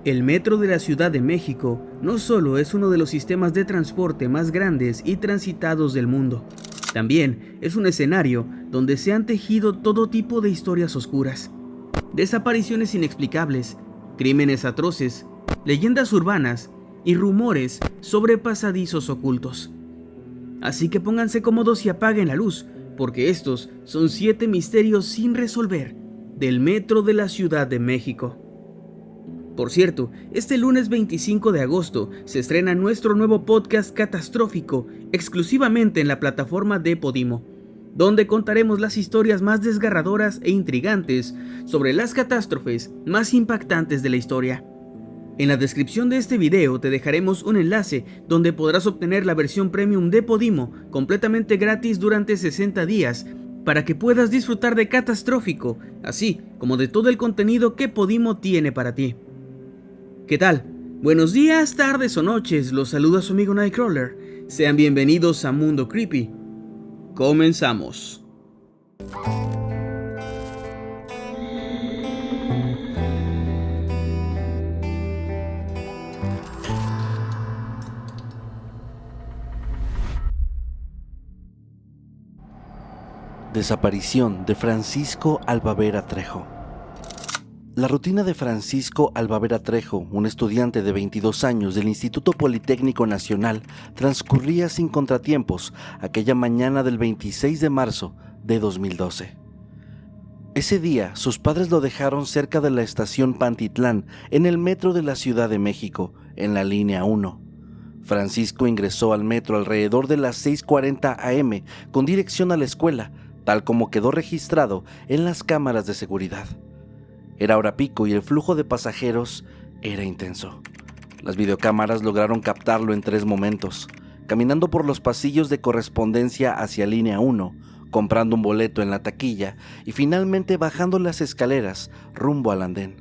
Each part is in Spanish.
El metro de la Ciudad de México no solo es uno de los sistemas de transporte más grandes y transitados del mundo, también es un escenario donde se han tejido todo tipo de historias oscuras, desapariciones inexplicables, crímenes atroces, leyendas urbanas y rumores sobre pasadizos ocultos. Así que pónganse cómodos y apaguen la luz, porque estos son 7 misterios sin resolver del metro de la Ciudad de México. Por cierto, este lunes 25 de agosto se estrena nuestro nuevo podcast catastrófico exclusivamente en la plataforma de Podimo, donde contaremos las historias más desgarradoras e intrigantes sobre las catástrofes más impactantes de la historia. En la descripción de este video te dejaremos un enlace donde podrás obtener la versión premium de Podimo completamente gratis durante 60 días para que puedas disfrutar de Catastrófico, así como de todo el contenido que Podimo tiene para ti. ¿Qué tal? Buenos días, tardes o noches, los saluda su amigo Nightcrawler. Sean bienvenidos a Mundo Creepy. Comenzamos. Desaparición de Francisco Albavera Trejo. La rutina de Francisco Albavera Trejo, un estudiante de 22 años del Instituto Politécnico Nacional, transcurría sin contratiempos aquella mañana del 26 de marzo de 2012. Ese día, sus padres lo dejaron cerca de la estación Pantitlán, en el metro de la Ciudad de México, en la línea 1. Francisco ingresó al metro alrededor de las 6:40 am con dirección a la escuela, tal como quedó registrado en las cámaras de seguridad. Era hora pico y el flujo de pasajeros era intenso. Las videocámaras lograron captarlo en 3 momentos: caminando por los pasillos de correspondencia hacia línea 1, comprando un boleto en la taquilla y finalmente bajando las escaleras rumbo al andén.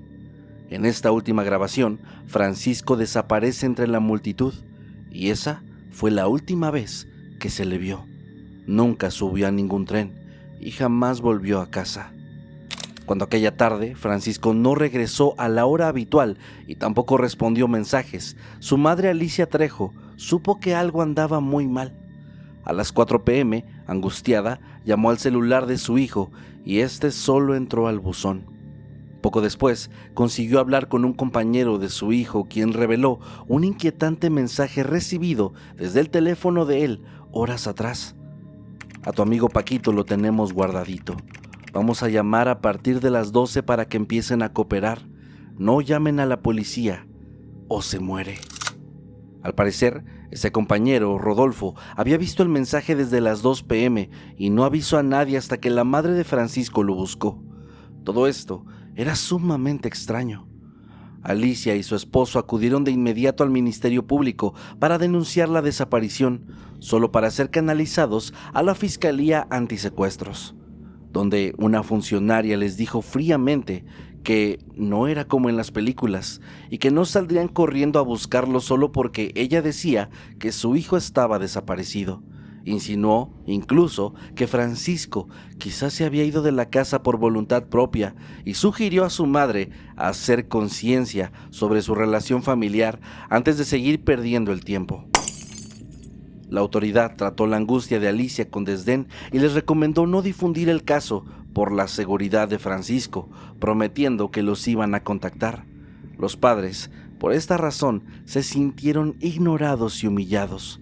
En esta última grabación, Francisco desaparece entre la multitud y esa fue la última vez que se le vio. Nunca subió a ningún tren y jamás volvió a casa. Cuando aquella tarde Francisco no regresó a la hora habitual y tampoco respondió mensajes, su madre Alicia Trejo supo que algo andaba muy mal. A las 4 p.m, angustiada, llamó al celular de su hijo y este solo entró al buzón. Poco después consiguió hablar con un compañero de su hijo, quien reveló un inquietante mensaje recibido desde el teléfono de él horas atrás. A tu amigo Paquito lo tenemos guardadito. Vamos a llamar a partir de las 12 para que empiecen a cooperar. No llamen a la policía o se muere. Al parecer, ese compañero, Rodolfo, había visto el mensaje desde las 2 p.m. y no avisó a nadie hasta que la madre de Francisco lo buscó. Todo esto era sumamente extraño. Alicia y su esposo acudieron de inmediato al Ministerio Público para denunciar la desaparición, solo para ser canalizados a la Fiscalía Antisecuestros, donde una funcionaria les dijo fríamente que no era como en las películas y que no saldrían corriendo a buscarlo solo porque ella decía que su hijo estaba desaparecido. Insinuó incluso que Francisco quizás se había ido de la casa por voluntad propia y sugirió a su madre hacer conciencia sobre su relación familiar antes de seguir perdiendo el tiempo. La autoridad trató la angustia de Alicia con desdén y les recomendó no difundir el caso por la seguridad de Francisco, prometiendo que los iban a contactar. Los padres, por esta razón, se sintieron ignorados y humillados.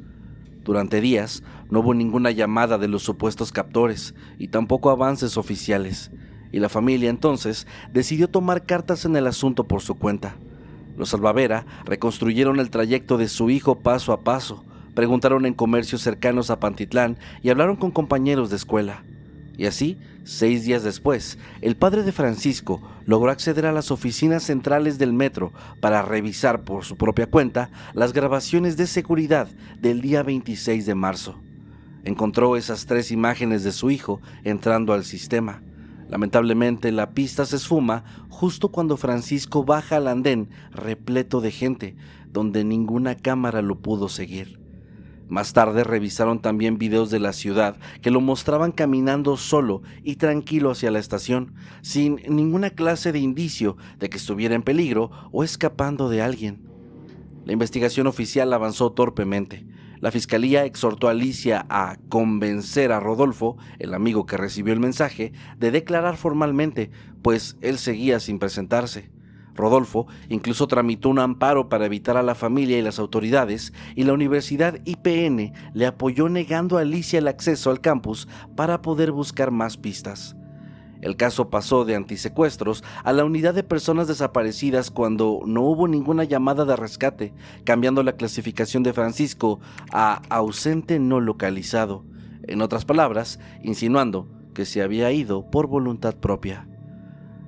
Durante días no hubo ninguna llamada de los supuestos captores y tampoco avances oficiales, y la familia entonces decidió tomar cartas en el asunto por su cuenta. Los Albavera reconstruyeron el trayecto de su hijo paso a paso, preguntaron en comercios cercanos a Pantitlán y hablaron con compañeros de escuela. Y así, 6 días después, el padre de Francisco logró acceder a las oficinas centrales del metro para revisar por su propia cuenta las grabaciones de seguridad del día 26 de marzo. Encontró esas 3 imágenes de su hijo entrando al sistema. Lamentablemente, la pista se esfuma justo cuando Francisco baja al andén repleto de gente, donde ninguna cámara lo pudo seguir. Más tarde revisaron también videos de la ciudad que lo mostraban caminando solo y tranquilo hacia la estación, sin ninguna clase de indicio de que estuviera en peligro o escapando de alguien. La investigación oficial avanzó torpemente. La fiscalía exhortó a Alicia a convencer a Rodolfo, el amigo que recibió el mensaje, de declarar formalmente, pues él seguía sin presentarse. Rodolfo incluso tramitó un amparo para evitar a la familia y las autoridades, y la Universidad IPN le apoyó negando a Alicia el acceso al campus para poder buscar más pistas. El caso pasó de antisecuestros a la unidad de personas desaparecidas cuando no hubo ninguna llamada de rescate, cambiando la clasificación de Francisco a ausente no localizado, en otras palabras, insinuando que se había ido por voluntad propia.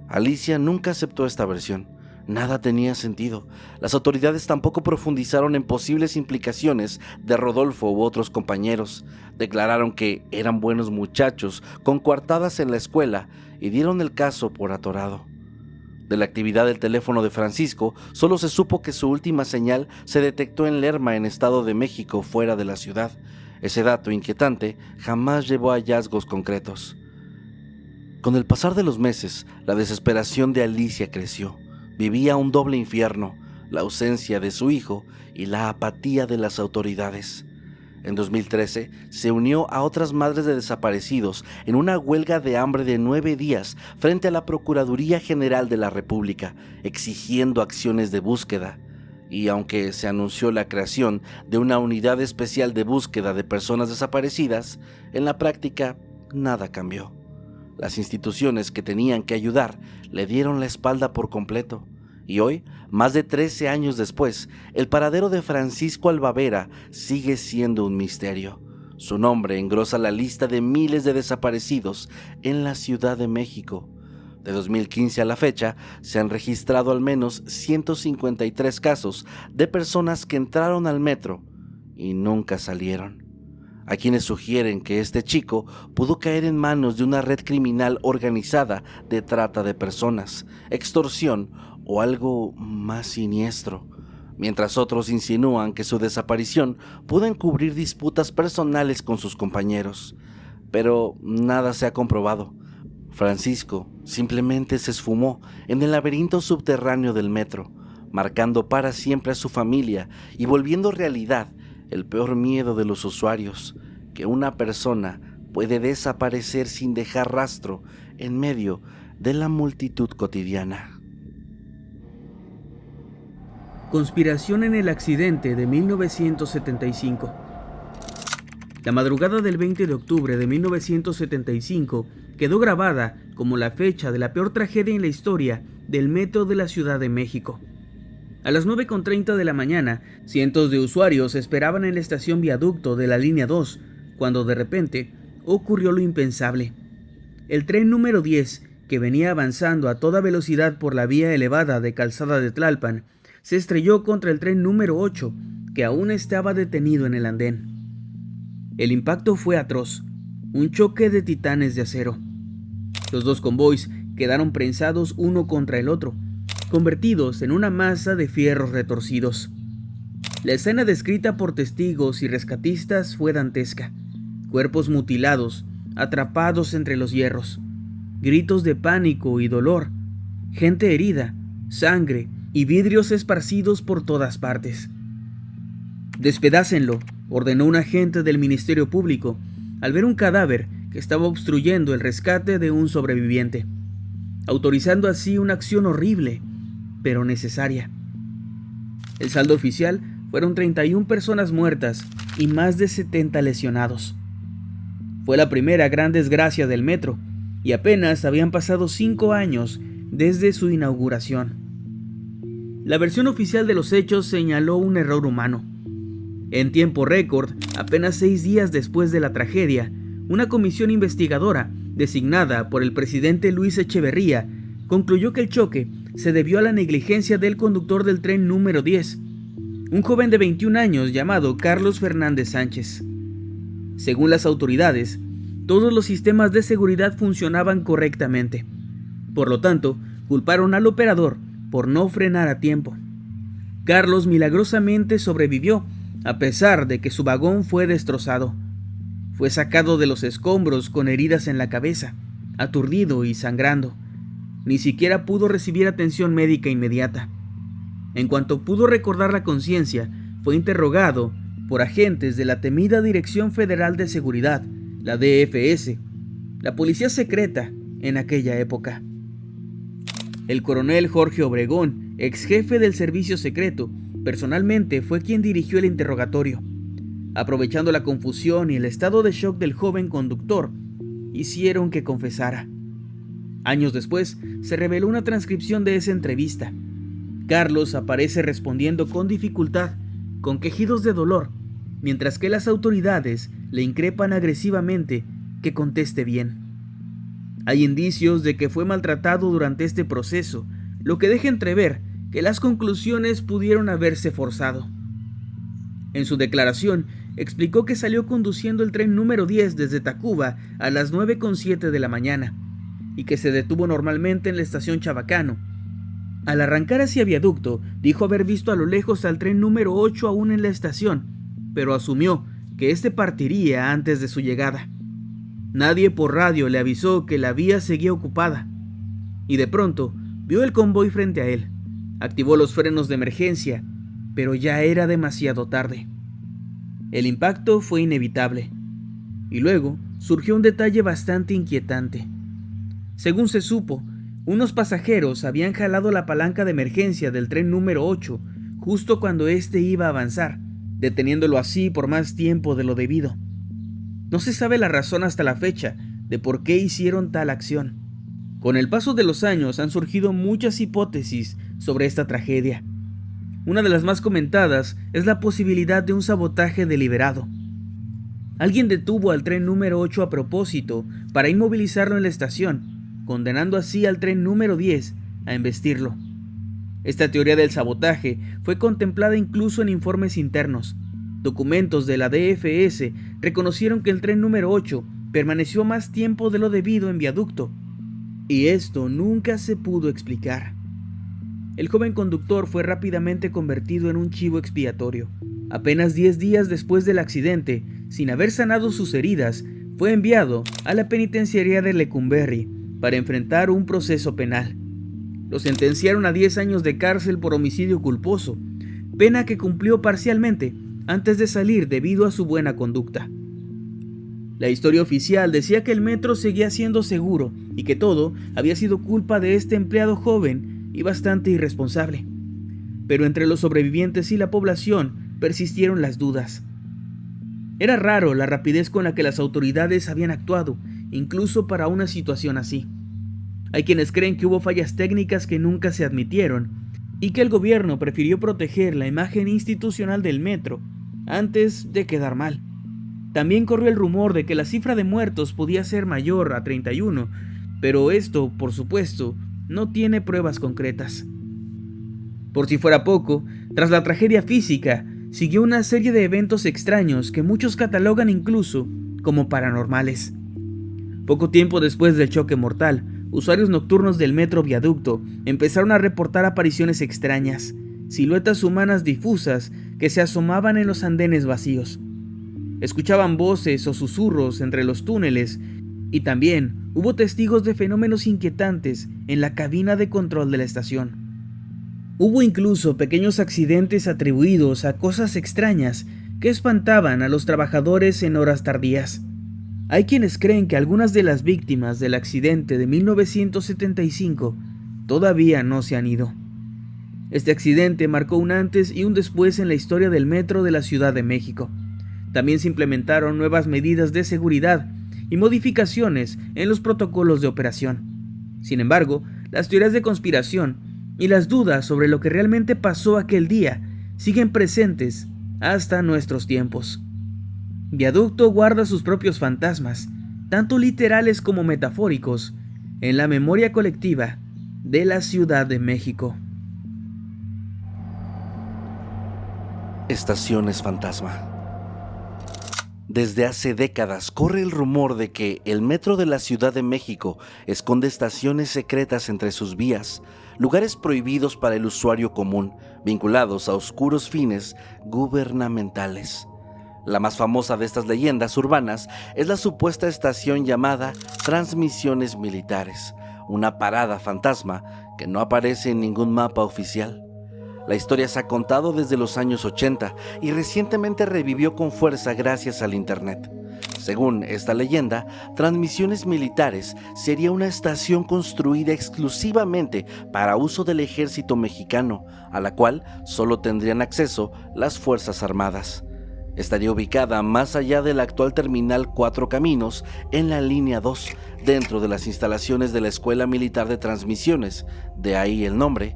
Alicia nunca aceptó esta versión. Nada tenía sentido. Las autoridades tampoco profundizaron en posibles implicaciones de Rodolfo u otros compañeros. Declararon que eran buenos muchachos con coartadas en la escuela y dieron el caso por atorado. De la actividad del teléfono de Francisco, solo se supo que su última señal se detectó en Lerma, en Estado de México, fuera de la ciudad. Ese dato inquietante jamás llevó a hallazgos concretos. Con el pasar de los meses, la desesperación de Alicia creció. Vivía un doble infierno, la ausencia de su hijo y la apatía de las autoridades. En 2013 se unió a otras madres de desaparecidos en una huelga de hambre de 9 días frente a la Procuraduría General de la República, exigiendo acciones de búsqueda. Y aunque se anunció la creación de una unidad especial de búsqueda de personas desaparecidas, en la práctica nada cambió. Las instituciones que tenían que ayudar le dieron la espalda por completo. Y hoy, más de 13 años después, el paradero de Francisco Albavera sigue siendo un misterio. Su nombre engrosa la lista de miles de desaparecidos en la Ciudad de México. De 2015 a la fecha, se han registrado al menos 153 casos de personas que entraron al metro y nunca salieron. Hay quienes sugieren que este chico pudo caer en manos de una red criminal organizada de trata de personas, extorsión o algo más siniestro, mientras otros insinúan que su desaparición pudo encubrir disputas personales con sus compañeros. Pero nada se ha comprobado. Francisco simplemente se esfumó en el laberinto subterráneo del metro, marcando para siempre a su familia y volviendo realidad el peor miedo de los usuarios, que una persona puede desaparecer sin dejar rastro en medio de la multitud cotidiana. Conspiración en el accidente de 1975. La madrugada del 20 de octubre de 1975 quedó grabada como la fecha de la peor tragedia en la historia del metro de la Ciudad de México. A las 9:30 de la mañana, cientos de usuarios esperaban en la estación Viaducto de la línea 2, cuando de repente ocurrió lo impensable. El tren número 10, que venía avanzando a toda velocidad por la vía elevada de Calzada de Tlalpan, se estrelló contra el tren número 8, que aún estaba detenido en el andén. El impacto fue atroz, un choque de titanes de acero. Los dos convoys quedaron prensados uno contra el otro, convertidos en una masa de fierros retorcidos. La escena descrita por testigos y rescatistas fue dantesca. Cuerpos mutilados, atrapados entre los hierros, gritos de pánico y dolor, gente herida, sangre y vidrios esparcidos por todas partes. «Despedácenlo», ordenó un agente del Ministerio Público al ver un cadáver que estaba obstruyendo el rescate de un sobreviviente, autorizando así una acción horrible, pero necesaria. El saldo oficial fueron 31 personas muertas y más de 70 lesionados. Fue la primera gran desgracia del metro, y apenas habían pasado 5 años desde su inauguración. La versión oficial de los hechos señaló un error humano. En tiempo récord, apenas 6 días después de la tragedia, una comisión investigadora, designada por el presidente Luis Echeverría, concluyó que el choque se debió a la negligencia del conductor del tren número 10, un joven de 21 años llamado Carlos Fernández Sánchez. Según las autoridades, todos los sistemas de seguridad funcionaban correctamente. Por lo tanto, culparon al operador por no frenar a tiempo. Carlos milagrosamente sobrevivió a pesar de que su vagón fue destrozado. Fue sacado de los escombros con heridas en la cabeza, aturdido y sangrando. Ni siquiera pudo recibir atención médica inmediata. En cuanto pudo recobrar la conciencia, fue interrogado por agentes de la temida Dirección Federal de Seguridad, la DFS, la policía secreta en aquella época. El coronel Jorge Obregón, ex jefe del servicio secreto, personalmente fue quien dirigió el interrogatorio. Aprovechando la confusión y el estado de shock del joven conductor, hicieron que confesara. Años después, se reveló una transcripción de esa entrevista. Carlos aparece respondiendo con dificultad, con quejidos de dolor, mientras que las autoridades le increpan agresivamente que conteste bien. Hay indicios de que fue maltratado durante este proceso, lo que deja entrever que las conclusiones pudieron haberse forzado. En su declaración, explicó que salió conduciendo el tren número 10 desde Tacuba a las 9:07 de la mañana y que se detuvo normalmente en la estación Chabacano. Al arrancar hacia Viaducto, dijo haber visto a lo lejos al tren número 8 aún en la estación, pero asumió que este partiría antes de su llegada. Nadie por radio le avisó que la vía seguía ocupada, y de pronto vio el convoy frente a él. Activó los frenos de emergencia, pero ya era demasiado tarde. El impacto fue inevitable, y luego surgió un detalle bastante inquietante. Según se supo, unos pasajeros habían jalado la palanca de emergencia del tren número 8 justo cuando éste iba a avanzar, deteniéndolo así por más tiempo de lo debido. No se sabe la razón hasta la fecha de por qué hicieron tal acción. Con el paso de los años han surgido muchas hipótesis sobre esta tragedia. Una de las más comentadas es la posibilidad de un sabotaje deliberado. Alguien detuvo al tren número 8 a propósito para inmovilizarlo en la estación, condenando así al tren número 10 a embestirlo. Esta teoría del sabotaje fue contemplada incluso en informes internos. Documentos de la DFS reconocieron que el tren número 8 permaneció más tiempo de lo debido en Viaducto, y esto nunca se pudo explicar. El joven conductor fue rápidamente convertido en un chivo expiatorio. Apenas 10 días después del accidente, sin haber sanado sus heridas, fue enviado a la penitenciaría de Lecumberri para enfrentar un proceso penal. Lo sentenciaron a 10 años de cárcel por homicidio culposo, pena que cumplió parcialmente antes de salir debido a su buena conducta. La historia oficial decía que el metro seguía siendo seguro y que todo había sido culpa de este empleado joven y bastante irresponsable. Pero entre los sobrevivientes y la población persistieron las dudas. Era raro la rapidez con la que las autoridades habían actuado, incluso para una situación así. Hay quienes creen que hubo fallas técnicas que nunca se admitieron y que el gobierno prefirió proteger la imagen institucional del metro antes de quedar mal. También corrió el rumor de que la cifra de muertos podía ser mayor a 31, pero esto, por supuesto, no tiene pruebas concretas. Por si fuera poco, tras la tragedia física, siguió una serie de eventos extraños que muchos catalogan incluso como paranormales. Poco tiempo después del choque mortal, usuarios nocturnos del metro Viaducto empezaron a reportar apariciones extrañas, siluetas humanas difusas que se asomaban en los andenes vacíos. Escuchaban voces o susurros entre los túneles y también hubo testigos de fenómenos inquietantes en la cabina de control de la estación. Hubo incluso pequeños accidentes atribuidos a cosas extrañas que espantaban a los trabajadores en horas tardías. Hay quienes creen que algunas de las víctimas del accidente de 1975 todavía no se han ido. Este accidente marcó un antes y un después en la historia del metro de la Ciudad de México. También se implementaron nuevas medidas de seguridad y modificaciones en los protocolos de operación. Sin embargo, las teorías de conspiración y las dudas sobre lo que realmente pasó aquel día siguen presentes hasta nuestros tiempos. Viaducto guarda sus propios fantasmas, tanto literales como metafóricos, en la memoria colectiva de la Ciudad de México. Estaciones fantasma. Desde hace décadas corre el rumor de que el metro de la Ciudad de México esconde estaciones secretas entre sus vías, lugares prohibidos para el usuario común, vinculados a oscuros fines gubernamentales. La más famosa de estas leyendas urbanas es la supuesta estación llamada Transmisiones Militares, una parada fantasma que no aparece en ningún mapa oficial. La historia se ha contado desde los años 80 y recientemente revivió con fuerza gracias al Internet. Según esta leyenda, Transmisiones Militares sería una estación construida exclusivamente para uso del ejército mexicano, a la cual solo tendrían acceso las Fuerzas Armadas. Estaría ubicada más allá del actual terminal Cuatro Caminos, en la línea 2, dentro de las instalaciones de la Escuela Militar de Transmisiones, de ahí el nombre,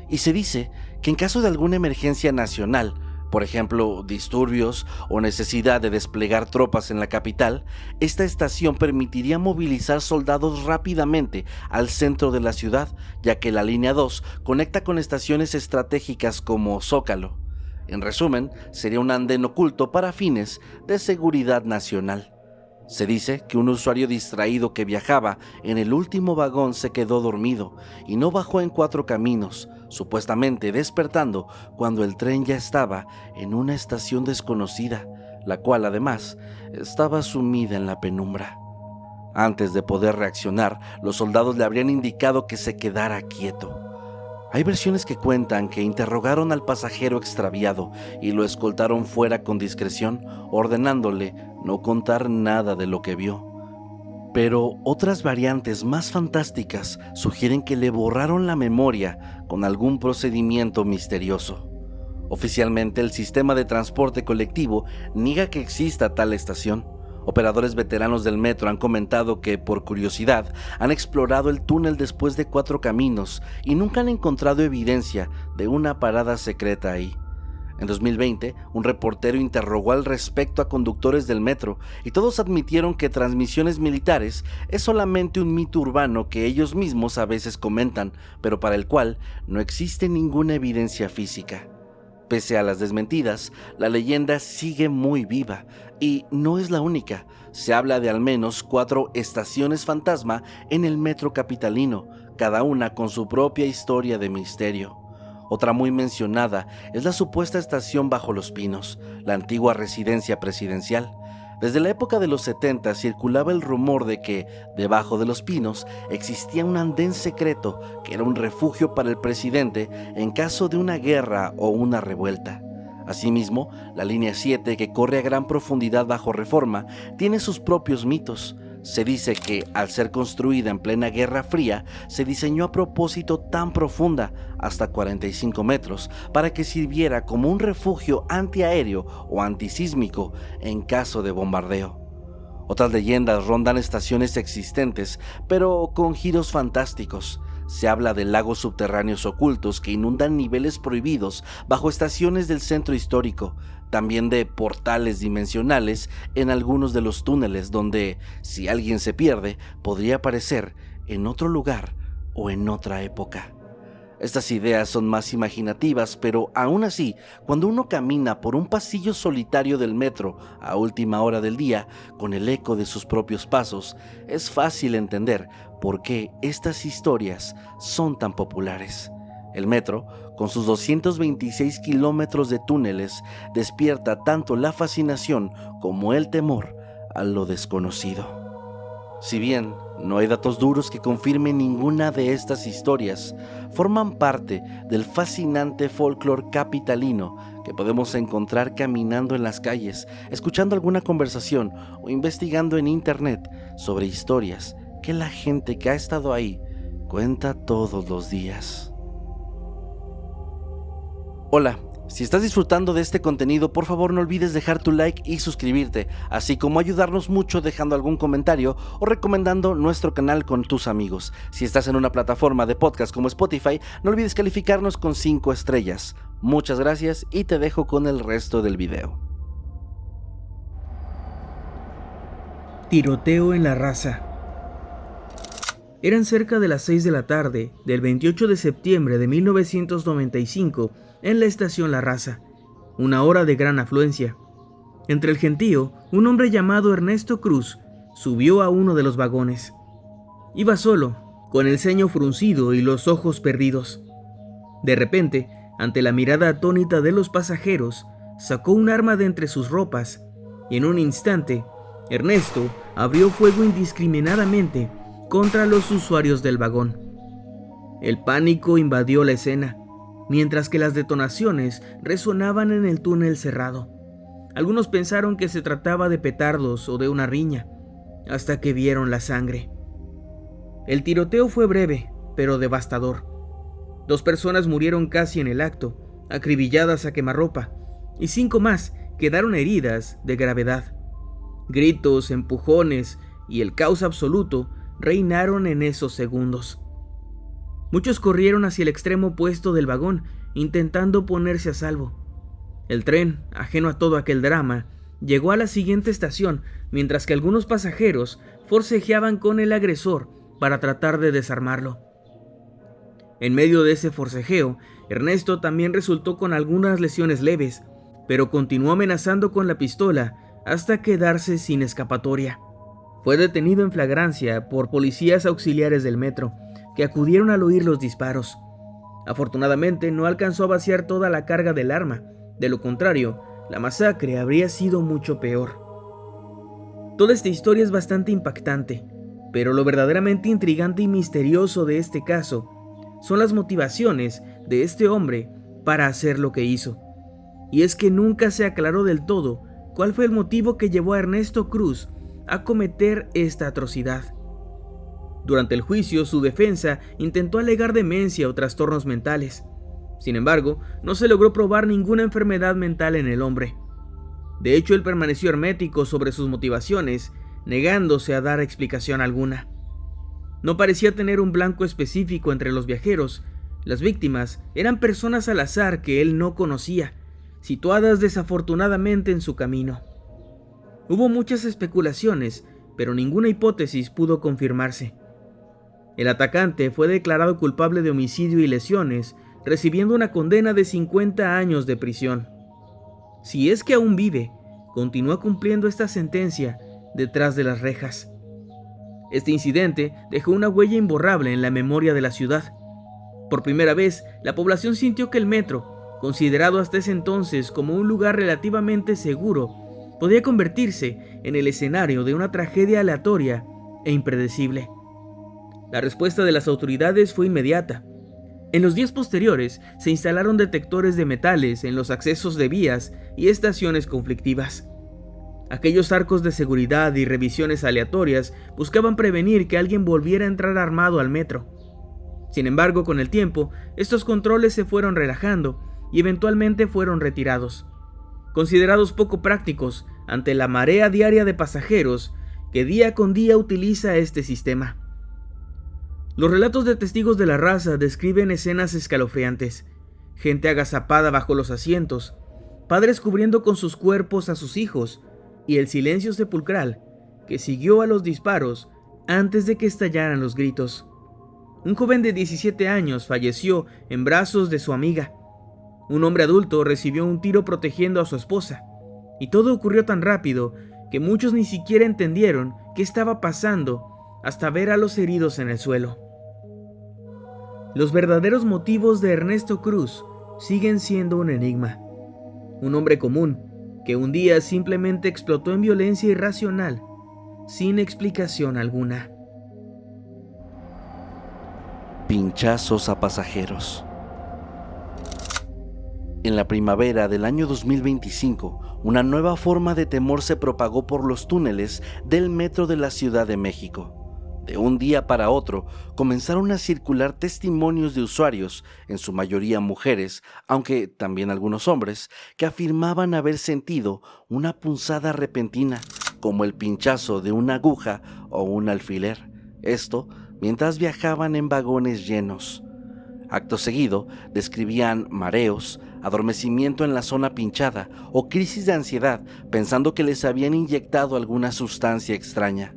y se dice que en caso de alguna emergencia nacional, por ejemplo, disturbios o necesidad de desplegar tropas en la capital, esta estación permitiría movilizar soldados rápidamente al centro de la ciudad, ya que la línea 2 conecta con estaciones estratégicas como Zócalo. En resumen, sería un andén oculto para fines de seguridad nacional. Se dice que un usuario distraído que viajaba en el último vagón se quedó dormido y no bajó en Cuatro Caminos, supuestamente despertando cuando el tren ya estaba en una estación desconocida, la cual además estaba sumida en la penumbra. Antes de poder reaccionar, los soldados le habrían indicado que se quedara quieto. Hay versiones que cuentan que interrogaron al pasajero extraviado y lo escoltaron fuera con discreción, ordenándole no contar nada de lo que vio. Pero otras variantes más fantásticas sugieren que le borraron la memoria con algún procedimiento misterioso. Oficialmente, el sistema de transporte colectivo niega que exista tal estación. Operadores veteranos del metro han comentado que, por curiosidad, han explorado el túnel después de Cuatro Caminos y nunca han encontrado evidencia de una parada secreta ahí. En 2020, un reportero interrogó al respecto a conductores del metro y todos admitieron que Transmisiones Militares es solamente un mito urbano que ellos mismos a veces comentan, pero para el cual no existe ninguna evidencia física. Pese a las desmentidas, la leyenda sigue muy viva y no es la única. Se habla de al menos 4 estaciones fantasma en el metro capitalino, cada una con su propia historia de misterio. Otra muy mencionada es la supuesta estación Bajo los Pinos, la antigua residencia presidencial. Desde la época de los 70 circulaba el rumor de que, debajo de los pinos, existía un andén secreto que era un refugio para el presidente en caso de una guerra o una revuelta. Asimismo, la línea 7, que corre a gran profundidad bajo Reforma, tiene sus propios mitos. Se dice que, al ser construida en plena Guerra Fría, se diseñó a propósito tan profunda, hasta 45 metros, para que sirviera como un refugio antiaéreo o antisísmico en caso de bombardeo. Otras leyendas rondan estaciones existentes, pero con giros fantásticos. Se habla de lagos subterráneos ocultos que inundan niveles prohibidos bajo estaciones del centro histórico, también de portales dimensionales en algunos de los túneles donde, si alguien se pierde, podría aparecer en otro lugar o en otra época. Estas ideas son más imaginativas, pero aún así, cuando uno camina por un pasillo solitario del metro a última hora del día, con el eco de sus propios pasos, es fácil entender por qué estas historias son tan populares. El metro, con sus 226 kilómetros de túneles, despierta tanto la fascinación como el temor a lo desconocido. Si bien no hay datos duros que confirmen ninguna de estas historias, forman parte del fascinante folclore capitalino que podemos encontrar caminando en las calles, escuchando alguna conversación o investigando en internet sobre historias que la gente que ha estado ahí cuenta todos los días. Hola. Si estás disfrutando de este contenido, por favor no olvides dejar tu like y suscribirte, así como ayudarnos mucho dejando algún comentario o recomendando nuestro canal con tus amigos. Si estás en una plataforma de podcast como Spotify, no olvides calificarnos con 5 estrellas. Muchas gracias y te dejo con el resto del video. Tiroteo en La Raza. Eran cerca de las 6 de la tarde del 28 de septiembre de 1995 en la estación La Raza, una hora de gran afluencia. Entre el gentío, un hombre llamado Ernesto Cruz subió a uno de los vagones. Iba solo, con el ceño fruncido y los ojos perdidos. De repente, ante la mirada atónita de los pasajeros, sacó un arma de entre sus ropas y en un instante, Ernesto abrió fuego indiscriminadamente contra los usuarios del vagón. El pánico invadió la escena, mientras que las detonaciones resonaban en el túnel cerrado. Algunos pensaron que se trataba de petardos o de una riña, hasta que vieron la sangre. El tiroteo fue breve, pero devastador. 2 personas murieron casi en el acto, acribilladas a quemarropa, y 5 más quedaron heridas de gravedad. Gritos, empujones y el caos absoluto reinaron en esos segundos. Muchos corrieron hacia el extremo opuesto del vagón, intentando ponerse a salvo. El tren, ajeno a todo aquel drama, llegó a la siguiente estación, mientras que algunos pasajeros forcejeaban con el agresor para tratar de desarmarlo. En medio de ese forcejeo, Ernesto también resultó con algunas lesiones leves, pero continuó amenazando con la pistola hasta quedarse sin escapatoria. Fue detenido en flagrancia por policías auxiliares del metro, que acudieron al oír los disparos. Afortunadamente no alcanzó a vaciar toda la carga del arma, de lo contrario, la masacre habría sido mucho peor. Toda esta historia es bastante impactante, pero lo verdaderamente intrigante y misterioso de este caso son las motivaciones de este hombre para hacer lo que hizo. Y es que nunca se aclaró del todo cuál fue el motivo que llevó a Ernesto Cruz a cometer esta atrocidad. Durante el juicio, su defensa intentó alegar demencia o trastornos mentales. Sin embargo, no se logró probar ninguna enfermedad mental en el hombre. De hecho, él permaneció hermético sobre sus motivaciones, negándose a dar explicación alguna. No parecía tener un blanco específico entre los viajeros. Las víctimas eran personas al azar que él no conocía, situadas desafortunadamente en su camino. Hubo muchas especulaciones, pero ninguna hipótesis pudo confirmarse. El atacante fue declarado culpable de homicidio y lesiones, recibiendo una condena de 50 años de prisión. Si es que aún vive, continúa cumpliendo esta sentencia detrás de las rejas. Este incidente dejó una huella imborrable en la memoria de la ciudad. Por primera vez, la población sintió que el metro, considerado hasta ese entonces como un lugar relativamente seguro, podía convertirse en el escenario de una tragedia aleatoria e impredecible. La respuesta de las autoridades fue inmediata. En los días posteriores se instalaron detectores de metales en los accesos de vías y estaciones conflictivas. Aquellos arcos de seguridad y revisiones aleatorias buscaban prevenir que alguien volviera a entrar armado al metro. Sin embargo, con el tiempo, estos controles se fueron relajando y eventualmente fueron retirados, considerados poco prácticos ante la marea diaria de pasajeros que día con día utiliza este sistema. Los relatos de testigos de la raza describen escenas escalofriantes: gente agazapada bajo los asientos, padres cubriendo con sus cuerpos a sus hijos, y el silencio sepulcral que siguió a los disparos antes de que estallaran los gritos. Un joven de 17 años falleció en brazos de su amiga. Un hombre adulto recibió un tiro protegiendo a su esposa, y todo ocurrió tan rápido que muchos ni siquiera entendieron qué estaba pasando hasta ver a los heridos en el suelo. Los verdaderos motivos de Ernesto Cruz siguen siendo un enigma. Un hombre común que un día simplemente explotó en violencia irracional, sin explicación alguna. Pinchazos a pasajeros. En la primavera del año 2025, una nueva forma de temor se propagó por los túneles del metro de la Ciudad de México. De un día para otro, comenzaron a circular testimonios de usuarios, en su mayoría mujeres, aunque también algunos hombres, que afirmaban haber sentido una punzada repentina, como el pinchazo de una aguja o un alfiler. Esto mientras viajaban en vagones llenos. Acto seguido, describían mareos, adormecimiento en la zona pinchada o crisis de ansiedad, pensando que les habían inyectado alguna sustancia extraña.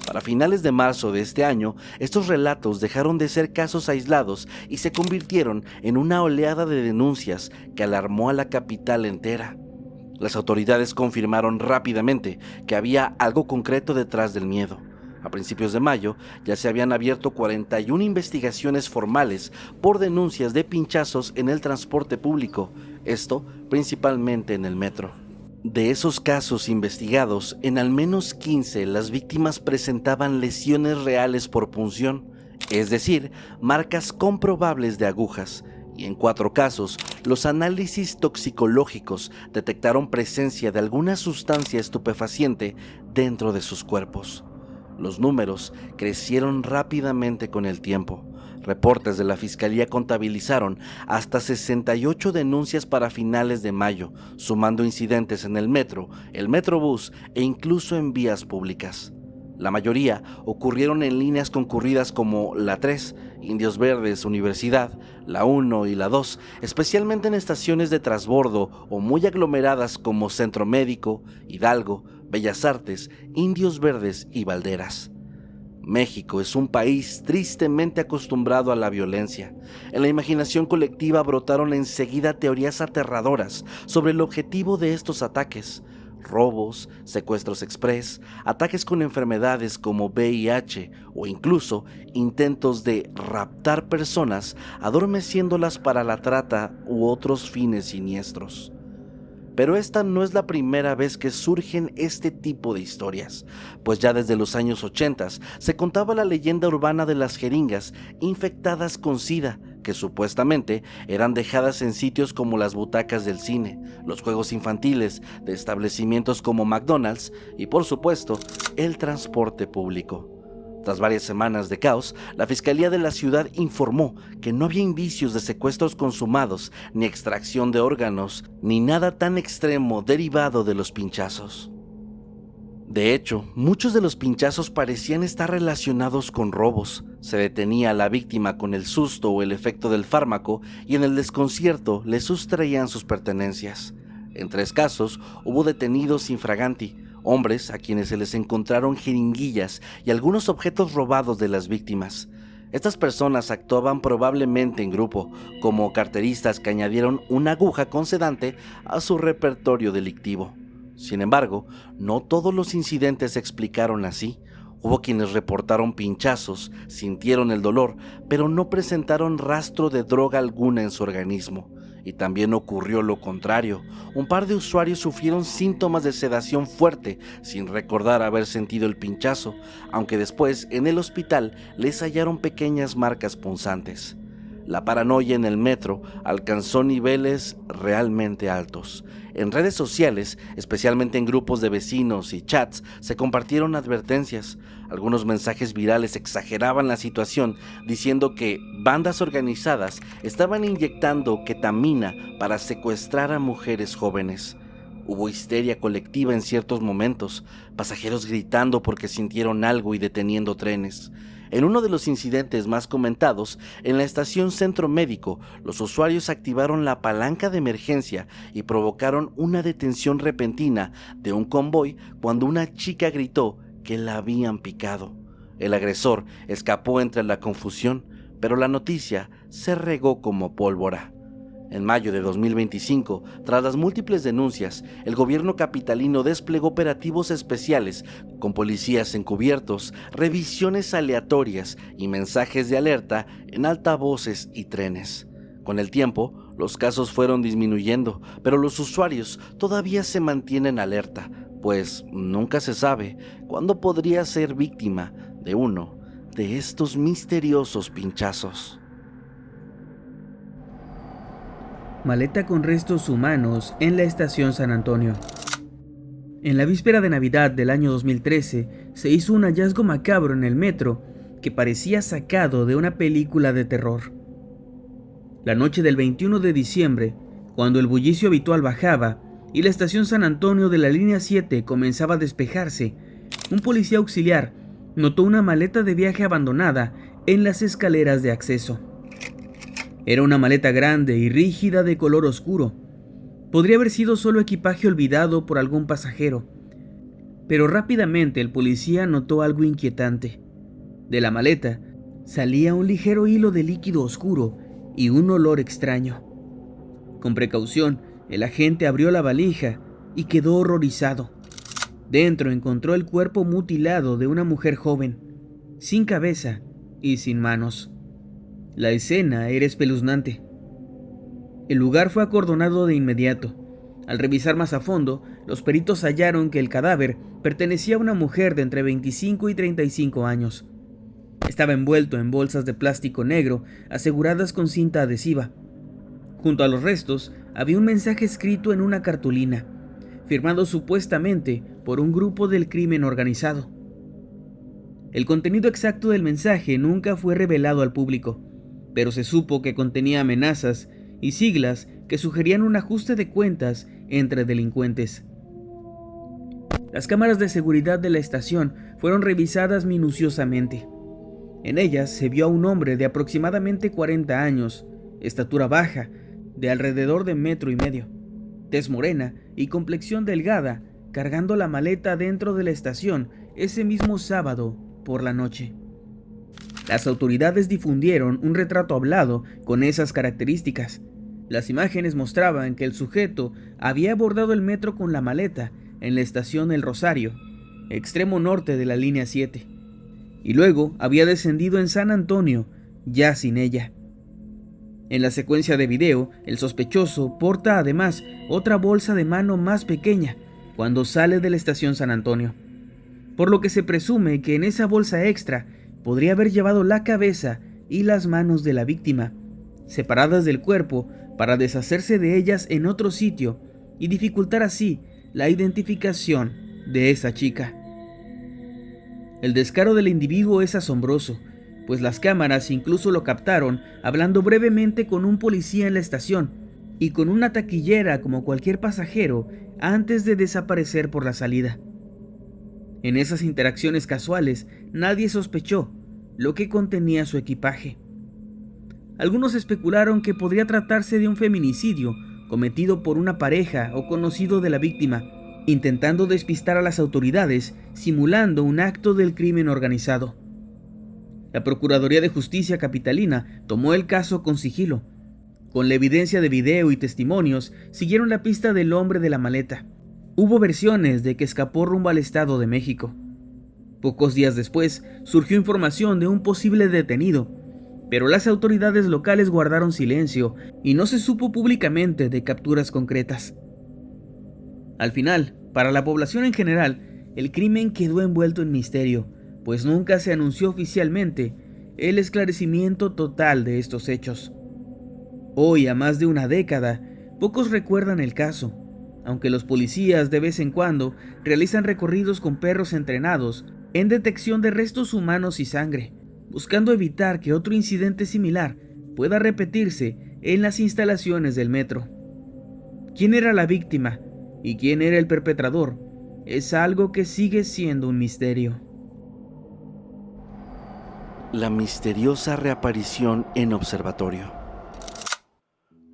Para finales de marzo de este año, estos relatos dejaron de ser casos aislados y se convirtieron en una oleada de denuncias que alarmó a la capital entera. Las autoridades confirmaron rápidamente que había algo concreto detrás del miedo. A principios de mayo ya se habían abierto 41 investigaciones formales por denuncias de pinchazos en el transporte público, esto principalmente en el metro. De esos casos investigados, en al menos 15 las víctimas presentaban lesiones reales por punción, es decir, marcas comprobables de agujas, y en 4 casos, los análisis toxicológicos detectaron presencia de alguna sustancia estupefaciente dentro de sus cuerpos. Los números crecieron rápidamente con el tiempo. Reportes de la Fiscalía contabilizaron hasta 68 denuncias para finales de mayo, sumando incidentes en el metro, el Metrobús e incluso en vías públicas. La mayoría ocurrieron en líneas concurridas como la 3, Indios Verdes, Universidad, la 1 y la 2, especialmente en estaciones de transbordo o muy aglomeradas como Centro Médico, Hidalgo, Bellas Artes, Indios Verdes y Valderas. México es un país tristemente acostumbrado a la violencia. En la imaginación colectiva brotaron enseguida teorías aterradoras sobre el objetivo de estos ataques: robos, secuestros express, ataques con enfermedades como VIH o incluso intentos de raptar personas adormeciéndolas para la trata u otros fines siniestros. Pero esta no es la primera vez que surgen este tipo de historias, pues ya desde los años 80 se contaba la leyenda urbana de las jeringas infectadas con SIDA, que supuestamente eran dejadas en sitios como las butacas del cine, los juegos infantiles de establecimientos como McDonald's y, por supuesto, el transporte público. Tras varias semanas de caos, la Fiscalía de la ciudad informó que no había indicios de secuestros consumados, ni extracción de órganos, ni nada tan extremo derivado de los pinchazos. De hecho, muchos de los pinchazos parecían estar relacionados con robos. Se detenía a la víctima con el susto o el efecto del fármaco y en el desconcierto le sustraían sus pertenencias. En 3 casos hubo detenidos infraganti, hombres a quienes se les encontraron jeringuillas y algunos objetos robados de las víctimas. Estas personas actuaban probablemente en grupo, como carteristas que añadieron una aguja con sedante a su repertorio delictivo. Sin embargo, no todos los incidentes se explicaron así. Hubo quienes reportaron pinchazos, sintieron el dolor, pero no presentaron rastro de droga alguna en su organismo. Y también ocurrió lo contrario. Un par de usuarios sufrieron síntomas de sedación fuerte, sin recordar haber sentido el pinchazo, aunque después en el hospital les hallaron pequeñas marcas punzantes. La paranoia en el metro alcanzó niveles realmente altos. En redes sociales, especialmente en grupos de vecinos y chats, se compartieron advertencias. Algunos mensajes virales exageraban la situación, diciendo que bandas organizadas estaban inyectando ketamina para secuestrar a mujeres jóvenes. Hubo histeria colectiva en ciertos momentos, pasajeros gritando porque sintieron algo y deteniendo trenes. En uno de los incidentes más comentados, en la estación Centro Médico, los usuarios activaron la palanca de emergencia y provocaron una detención repentina de un convoy cuando una chica gritó que la habían picado. El agresor escapó entre la confusión, pero la noticia se regó como pólvora. En mayo de 2025, tras las múltiples denuncias, el gobierno capitalino desplegó operativos especiales con policías encubiertos, revisiones aleatorias y mensajes de alerta en altavoces y trenes. Con el tiempo, los casos fueron disminuyendo, pero los usuarios todavía se mantienen alerta, pues nunca se sabe cuándo podría ser víctima de uno de estos misteriosos pinchazos. Maleta con restos humanos en la estación San Antonio. En la víspera de Navidad del año 2013 se hizo un hallazgo macabro en el metro que parecía sacado de una película de terror. La noche del 21 de diciembre, cuando el bullicio habitual bajaba y la estación San Antonio de la línea 7 comenzaba a despejarse, un policía auxiliar notó una maleta de viaje abandonada en las escaleras de acceso. Era una maleta grande y rígida de color oscuro. Podría haber sido solo equipaje olvidado por algún pasajero. Pero rápidamente el policía notó algo inquietante. De la maleta salía un ligero hilo de líquido oscuro y un olor extraño. Con precaución, el agente abrió la valija y quedó horrorizado. Dentro encontró el cuerpo mutilado de una mujer joven, sin cabeza y sin manos. La escena era espeluznante. El lugar fue acordonado de inmediato. Al revisar más a fondo, los peritos hallaron que el cadáver pertenecía a una mujer de entre 25 y 35 años. Estaba envuelto en bolsas de plástico negro aseguradas con cinta adhesiva. Junto a los restos había un mensaje escrito en una cartulina, firmado supuestamente por un grupo del crimen organizado. El contenido exacto del mensaje nunca fue revelado al público, pero se supo que contenía amenazas y siglas que sugerían un ajuste de cuentas entre delincuentes. Las cámaras de seguridad de la estación fueron revisadas minuciosamente. En ellas se vio a un hombre de aproximadamente 40 años, estatura baja, de alrededor de 1,5 metros, tez morena y complexión delgada, cargando la maleta dentro de la estación ese mismo sábado por la noche. Las autoridades difundieron un retrato hablado con esas características. Las imágenes mostraban que el sujeto había abordado el metro con la maleta en la estación El Rosario, extremo norte de la línea 7, y luego había descendido en San Antonio, ya sin ella. En la secuencia de video, el sospechoso porta además otra bolsa de mano más pequeña cuando sale de la estación San Antonio, por lo que se presume que en esa bolsa extra podría haber llevado la cabeza y las manos de la víctima, separadas del cuerpo para deshacerse de ellas en otro sitio y dificultar así la identificación de esa chica. El descaro del individuo es asombroso, pues las cámaras incluso lo captaron hablando brevemente con un policía en la estación y con una taquillera como cualquier pasajero antes de desaparecer por la salida. En esas interacciones casuales nadie sospechó lo que contenía su equipaje. Algunos especularon que podría tratarse de un feminicidio cometido por una pareja o conocido de la víctima, intentando despistar a las autoridades simulando un acto del crimen organizado. La Procuraduría de Justicia capitalina tomó el caso con sigilo. Con la evidencia de video y testimonios, siguieron la pista del hombre de la maleta. Hubo versiones de que escapó rumbo al Estado de México. Pocos días después, surgió información de un posible detenido, pero las autoridades locales guardaron silencio y no se supo públicamente de capturas concretas. Al final, para la población en general, el crimen quedó envuelto en misterio, pues nunca se anunció oficialmente el esclarecimiento total de estos hechos. Hoy, a más de una década, pocos recuerdan el caso, aunque los policías de vez en cuando realizan recorridos con perros entrenados en detección de restos humanos y sangre, buscando evitar que otro incidente similar pueda repetirse en las instalaciones del metro. ¿Quién era la víctima y quién era el perpetrador? Es algo que sigue siendo un misterio. La misteriosa reaparición en observatorio.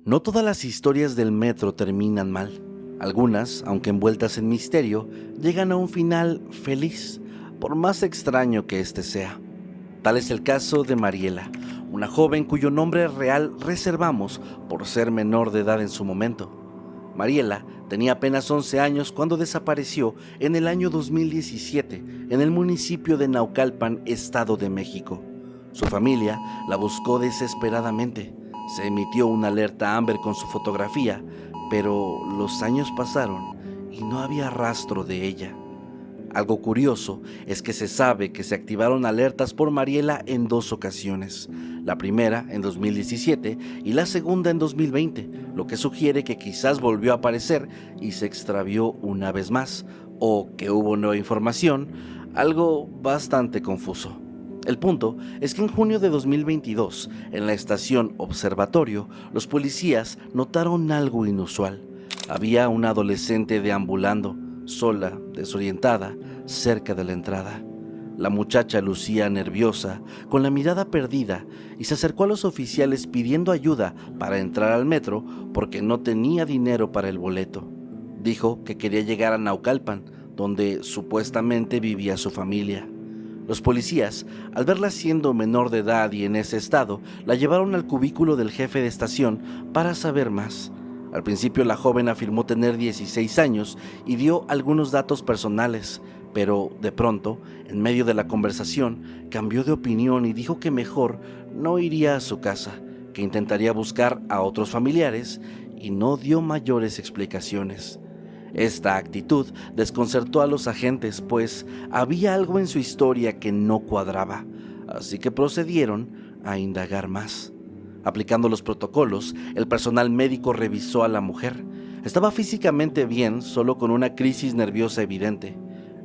No todas las historias del metro terminan mal. Algunas, aunque envueltas en misterio, llegan a un final feliz, por más extraño que éste sea. Tal es el caso de Mariela, una joven cuyo nombre real reservamos por ser menor de edad en su momento. Mariela tenía apenas 11 años cuando desapareció en el año 2017 en el municipio de Naucalpan, Estado de México. Su familia la buscó desesperadamente. Se emitió una alerta Amber con su fotografía, pero los años pasaron y no había rastro de ella. Algo curioso es que se sabe que se activaron alertas por Mariela en 2 ocasiones, la primera en 2017 y la segunda en 2020, lo que sugiere que quizás volvió a aparecer y se extravió una vez más, o que hubo nueva información, algo bastante confuso. El punto es que en junio de 2022, en la estación Observatorio, los policías notaron algo inusual. Había una adolescente deambulando, sola, desorientada, cerca de la entrada. La muchacha lucía nerviosa, con la mirada perdida, y se acercó a los oficiales pidiendo ayuda para entrar al metro porque no tenía dinero para el boleto. Dijo que quería llegar a Naucalpan, donde supuestamente vivía su familia. Los policías, al verla siendo menor de edad y en ese estado, la llevaron al cubículo del jefe de estación para saber más. Al principio la joven afirmó tener 16 años y dio algunos datos personales, pero de pronto, en medio de la conversación, cambió de opinión y dijo que mejor no iría a su casa, que intentaría buscar a otros familiares y no dio mayores explicaciones. Esta actitud desconcertó a los agentes, pues había algo en su historia que no cuadraba, así que procedieron a indagar más. Aplicando los protocolos, el personal médico revisó a la mujer. Estaba físicamente bien, solo con una crisis nerviosa evidente.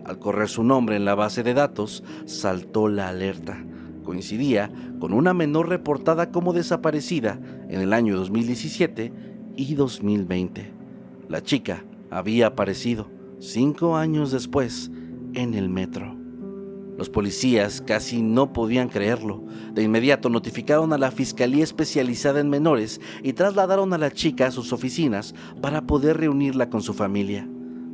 Al correr su nombre en la base de datos, saltó la alerta. Coincidía con una menor reportada como desaparecida en el año 2017 y 2020. La chica había aparecido 5 años después en el metro. Los policías casi no podían creerlo. De inmediato notificaron a la Fiscalía Especializada en Menores y trasladaron a la chica a sus oficinas para poder reunirla con su familia.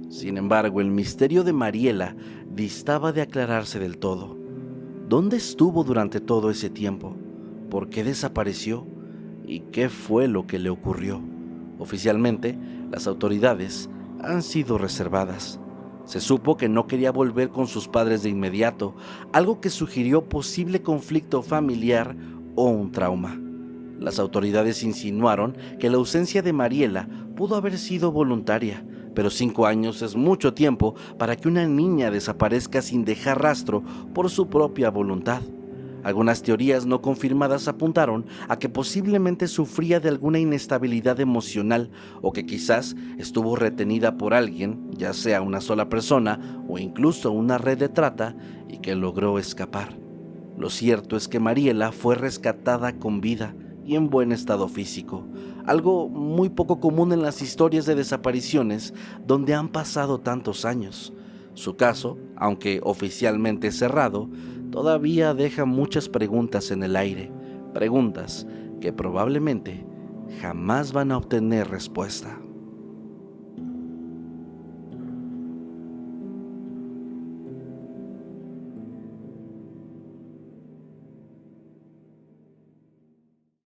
Sin embargo, el misterio de Mariela distaba de aclararse del todo. ¿Dónde estuvo durante todo ese tiempo? ¿Por qué desapareció? ¿Y qué fue lo que le ocurrió? Oficialmente, las autoridades han sido reservadas. Se supo que no quería volver con sus padres de inmediato, algo que sugirió posible conflicto familiar o un trauma. Las autoridades insinuaron que la ausencia de Mariela pudo haber sido voluntaria, pero 5 años es mucho tiempo para que una niña desaparezca sin dejar rastro por su propia voluntad. Algunas teorías no confirmadas apuntaron a que posiblemente sufría de alguna inestabilidad emocional o que quizás estuvo retenida por alguien, ya sea una sola persona o incluso una red de trata, y que logró escapar. Lo cierto es que Mariela fue rescatada con vida y en buen estado físico, algo muy poco común en las historias de desapariciones donde han pasado tantos años. Su caso, aunque oficialmente cerrado, todavía deja muchas preguntas en el aire, preguntas que probablemente jamás van a obtener respuesta.